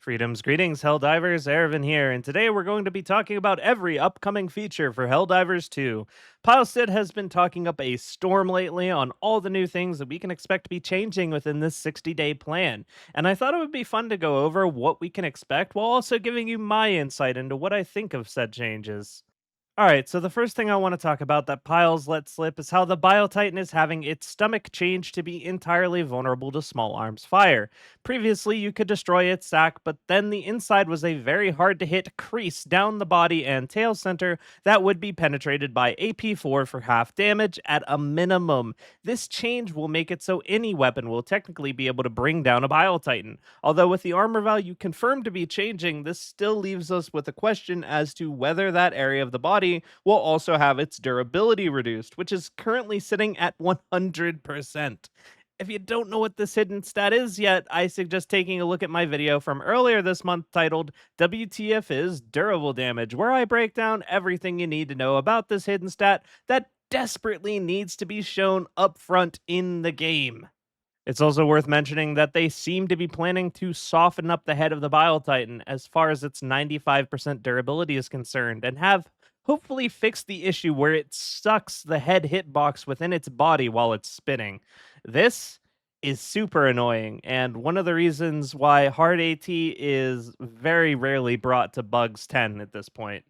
Freedom's greetings, Helldivers. Ervin here, and today we're going to be talking about every upcoming feature for Helldivers 2. Pilestead has been talking up a storm lately on all the new things that we can expect to be changing within this 60-day plan, and I thought it would be fun to go over what we can expect while also giving you my insight into what I think of said changes. All right, so the first thing I want to talk about that Piles let slip is how the Biotitan is having its stomach changed to be entirely vulnerable to small arms fire. Previously, you could destroy its sac, but then the inside was a very hard to hit crease down the body and tail center that would be penetrated by AP4 for half damage at a minimum. This change will make it so any weapon will technically be able to bring down a Biotitan. Although, with the armor value confirmed to be changing, this still leaves us with a question as to whether that area of the body will also have its durability reduced, which is currently sitting at 100%. If you don't know what this hidden stat is yet, I suggest taking a look at my video from earlier this month titled WTF is Durable Damage, where I break down everything you need to know about this hidden stat that desperately needs to be shown up front in the game. It's also worth mentioning that they seem to be planning to soften up the head of the Bile Titan as far as its 95% durability is concerned, and have hopefully fixed the issue where it sucks the head hitbox within its body while it's spinning. This is super annoying, and one of the reasons why hard AT is very rarely brought to Bugs 10 at this point.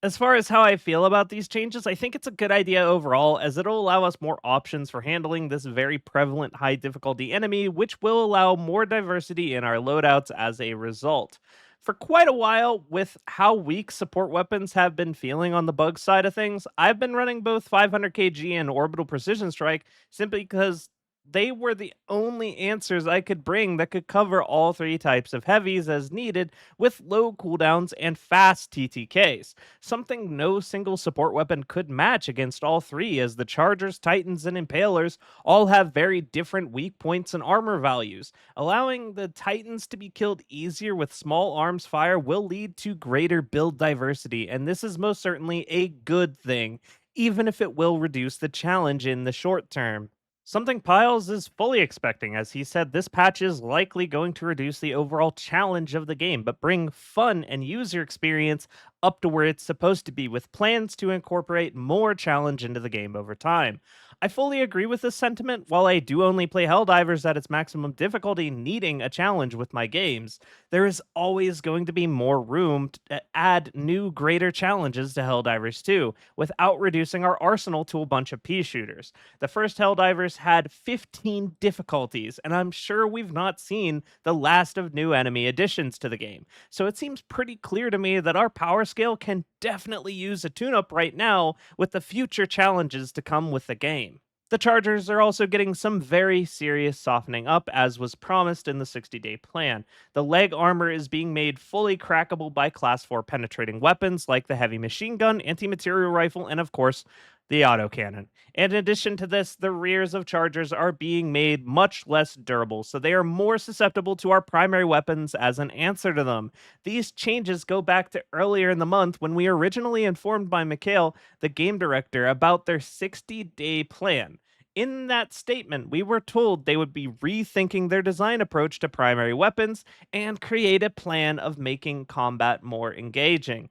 As far as how I feel about these changes, I think it's a good idea overall, as it'll allow us more options for handling this very prevalent high difficulty enemy, which will allow more diversity in our loadouts as a result. For quite a while, with how weak support weapons have been feeling on the bug side of things, I've been running both 500 kg and Orbital Precision Strike simply because they were the only answers I could bring that could cover all three types of heavies as needed with low cooldowns and fast TTKs, something no single support weapon could match against all three, as the Chargers, Titans, and Impalers all have very different weak points and armor values. Allowing the Titans to be killed easier with small arms fire will lead to greater build diversity, and this is most certainly a good thing, even if it will reduce the challenge in the short term. Something Piles is fully expecting, as he said this patch is likely going to reduce the overall challenge of the game, but bring fun and user experience up to where it's supposed to be, with plans to incorporate more challenge into the game over time. I fully agree with this sentiment. While I do only play Helldivers at its maximum difficulty, needing a challenge with my games, there is always going to be more room to add new, greater challenges to Helldivers 2, without reducing our arsenal to a bunch of pea shooters. The first Helldivers had 15 difficulties, and I'm sure we've not seen the last of new enemy additions to the game. So it seems pretty clear to me that our power scale can definitely use a tune-up right now, with the future challenges to come with the game. The Chargers are also getting some very serious softening up, as was promised in the 60-day plan. The leg armor is being made fully crackable by Class 4 penetrating weapons like the heavy machine gun, anti-material rifle, and of course, the autocannon. In addition to this, the rears of Chargers are being made much less durable, so they are more susceptible to our primary weapons as an answer to them. These changes go back to earlier in the month when we originally informed by Mikhail, the game director, about their 60-day plan. In that statement, we were told they would be rethinking their design approach to primary weapons and create a plan of making combat more engaging.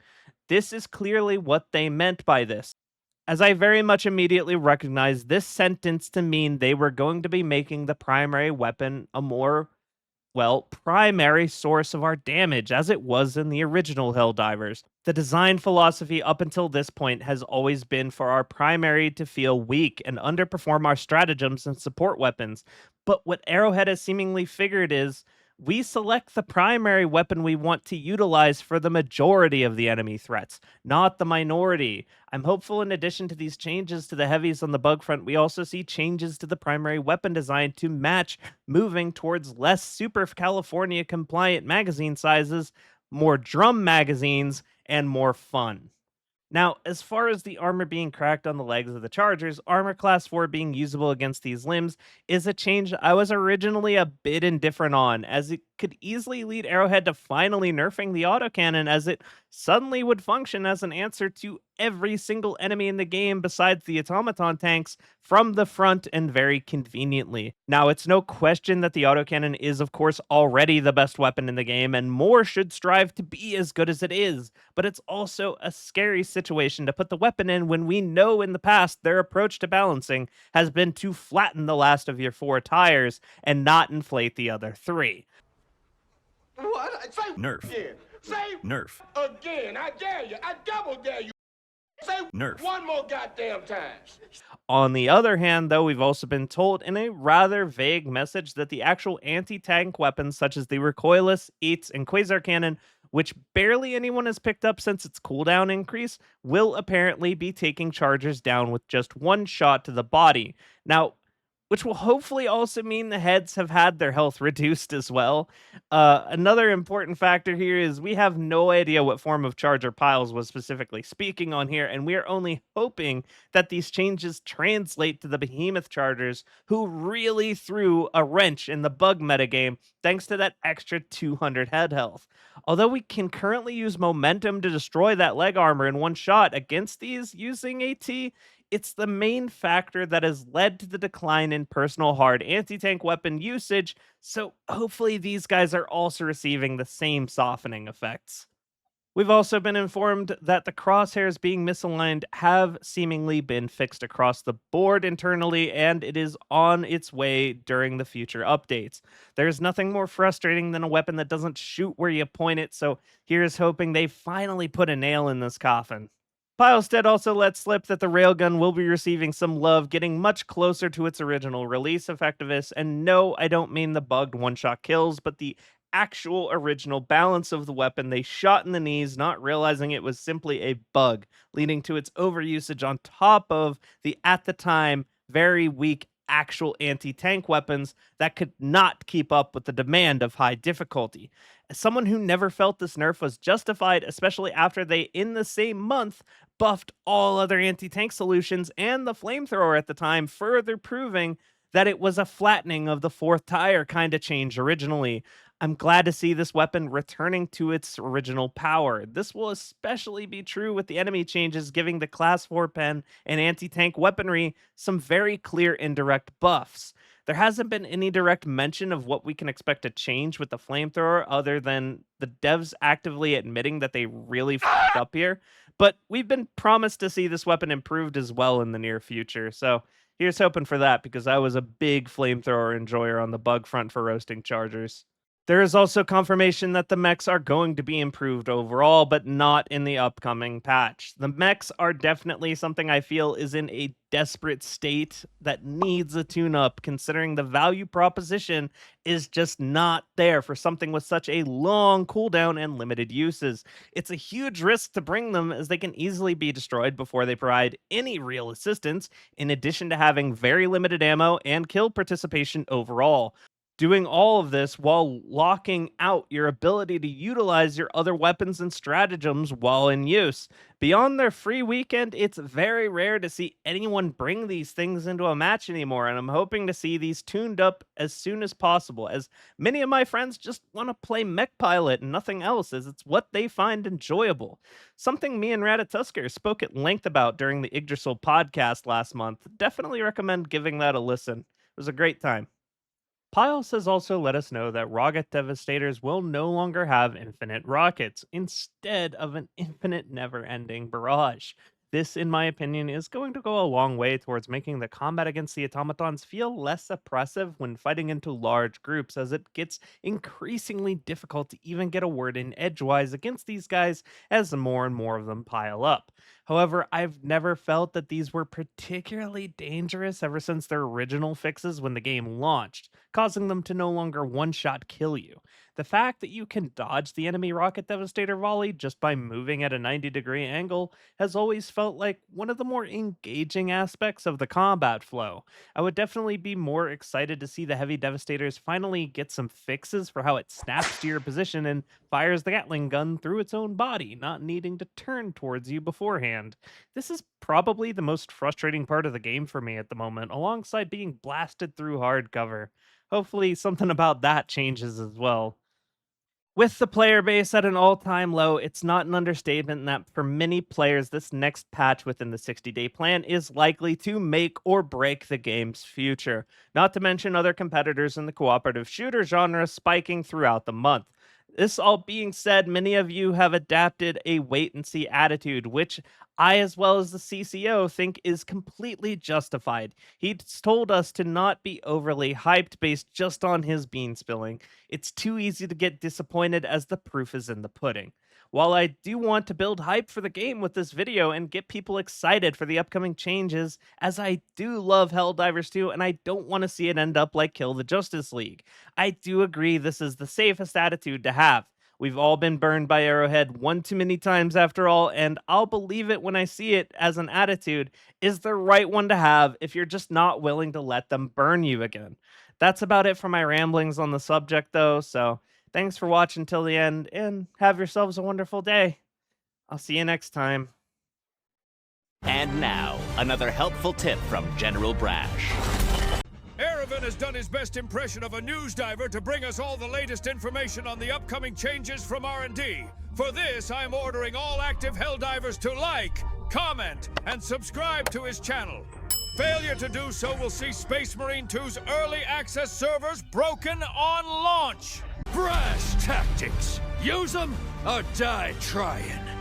This is clearly what they meant by this, as I very much immediately recognized this sentence to mean they were going to be making the primary weapon a more, well, primary source of our damage, as it was in the original Helldivers. The design philosophy up until this point has always been for our primary to feel weak and underperform our stratagems and support weapons. But what Arrowhead has seemingly figured is we select the primary weapon we want to utilize for the majority of the enemy threats, not the minority. I'm hopeful, in addition to these changes to the heavies on the bug front, we also see changes to the primary weapon design to match moving towards less Super California compliant magazine sizes, more drum magazines, and more fun. Now, as far as the armor being cracked on the legs of the Chargers, armor class 4 being usable against these limbs is a change I was originally a bit indifferent on, as it could easily lead Arrowhead to finally nerfing the autocannon, as it suddenly would function as an answer to every single enemy in the game besides the automaton tanks from the front and very conveniently. Now, it's no question that the autocannon is, of course, already the best weapon in the game, and more should strive to be as good as it is. But it's also a scary situation to put the weapon in when we know in the past their approach to balancing has been to flatten the last of your four tires and not inflate the other three. What? Say Nerf. Again. Say Nerf. Again. I dare you. I double dare you. Say Nerf one more goddamn time. On the other hand, though, we've also been told in a rather vague message that the actual anti-tank weapons, such as the Recoilless, Eats, and Quasar Cannon, which barely anyone has picked up since its cooldown increase, will apparently be taking chargers down with just one shot to the body. Now, which will hopefully also mean the heads have had their health reduced as well. Another important factor here is we have no idea what form of charger Piles was specifically speaking on here, and we are only hoping that these changes translate to the Behemoth chargers, who really threw a wrench in the bug metagame thanks to that extra 200 head health. Although we can currently use momentum to destroy that leg armor in one shot against these using AT, it's the main factor that has led to the decline in personal hard anti-tank weapon usage, so hopefully these guys are also receiving the same softening effects. We've also been informed that the crosshairs being misaligned have seemingly been fixed across the board internally, and it is on its way during the future updates. There's nothing more frustrating than a weapon that doesn't shoot where you point it, so here's hoping they finally put a nail in this coffin. Pilestead also let slip that the Railgun will be receiving some love, getting much closer to its original release effectiveness. And no, I don't mean the bugged one-shot kills, but the actual original balance of the weapon they shot in the knees, not realizing it was simply a bug, leading to its overusage on top of the, at the time, very weak actual anti-tank weapons that could not keep up with the demand of high difficulty. As someone who never felt this nerf was justified, especially after they, in the same month, buffed all other anti-tank solutions and the flamethrower at the time, further proving that it was a flattening of the fourth tire kind of change originally. I'm glad to see this weapon returning to its original power. This will especially be true with the enemy changes, giving the Class 4 pen and anti-tank weaponry some very clear indirect buffs. There hasn't been any direct mention of what we can expect to change with the flamethrower other than the devs actively admitting that they really fucked up here. But we've been promised to see this weapon improved as well in the near future. So here's hoping for that, because I was a big flamethrower enjoyer on the bug front for roasting chargers. There is also confirmation that the mechs are going to be improved overall, but not in the upcoming patch. The mechs are definitely something I feel is in a desperate state that needs a tune-up, considering the value proposition is just not there for something with such a long cooldown and limited uses. It's a huge risk to bring them, as they can easily be destroyed before they provide any real assistance, in addition to having very limited ammo and kill participation overall. Doing all of this while locking out your ability to utilize your other weapons and stratagems while in use. Beyond their free weekend, it's very rare to see anyone bring these things into a match anymore, and I'm hoping to see these tuned up as soon as possible, as many of my friends just want to play Mech Pilot and nothing else, as it's what they find enjoyable. Something me and Ratatusker spoke at length about during the Yggdrasil podcast last month. Definitely recommend giving that a listen. It was a great time. Piles has also let us know that rocket devastators will no longer have infinite rockets, instead of an infinite never ending barrage. This, in my opinion, is going to go a long way towards making the combat against the automatons feel less oppressive when fighting into large groups, as it gets increasingly difficult to even get a word in edgewise against these guys as more and more of them pile up. However, I've never felt that these were particularly dangerous ever since their original fixes when the game launched, causing them to no longer one-shot kill you. The fact that you can dodge the enemy rocket devastator volley just by moving at a 90-degree angle has always felt like one of the more engaging aspects of the combat flow. I would definitely be more excited to see the heavy devastators finally get some fixes for how it snaps to your position and fires the Gatling gun through its own body, not needing to turn towards you beforehand. This is probably the most frustrating part of the game for me at the moment, alongside being blasted through hard cover. Hopefully, something about that changes as well. With the player base at an all-time low, it's not an understatement that for many players, this next patch within the 60-day plan is likely to make or break the game's future. Not to mention other competitors in the cooperative shooter genre spiking throughout the month. This all being said, many of you have adapted a wait-and-see attitude, which I, as well as the CCO, think is completely justified. He's told us to not be overly hyped based just on his bean spilling. It's too easy to get disappointed as the proof is in the pudding. While I do want to build hype for the game with this video and get people excited for the upcoming changes, as I do love Helldivers 2 and I don't want to see it end up like Kill the Justice League, I do agree this is the safest attitude to have. We've all been burned by Arrowhead one too many times after all, and I'll believe it when I see it as an attitude is the right one to have if you're just not willing to let them burn you again. That's about it for my ramblings on the subject though, so thanks for watching till the end, and have yourselves a wonderful day. I'll see you next time. And now, another helpful tip from General Brash. Railgun has done his best impression of a news diver to bring us all the latest information on the upcoming changes from R&D. For this, I'm ordering all active Helldivers to like, comment, and subscribe to his channel. Failure to do so will see Space Marine 2's early access servers broken on launch. Brash tactics. Use them or die trying.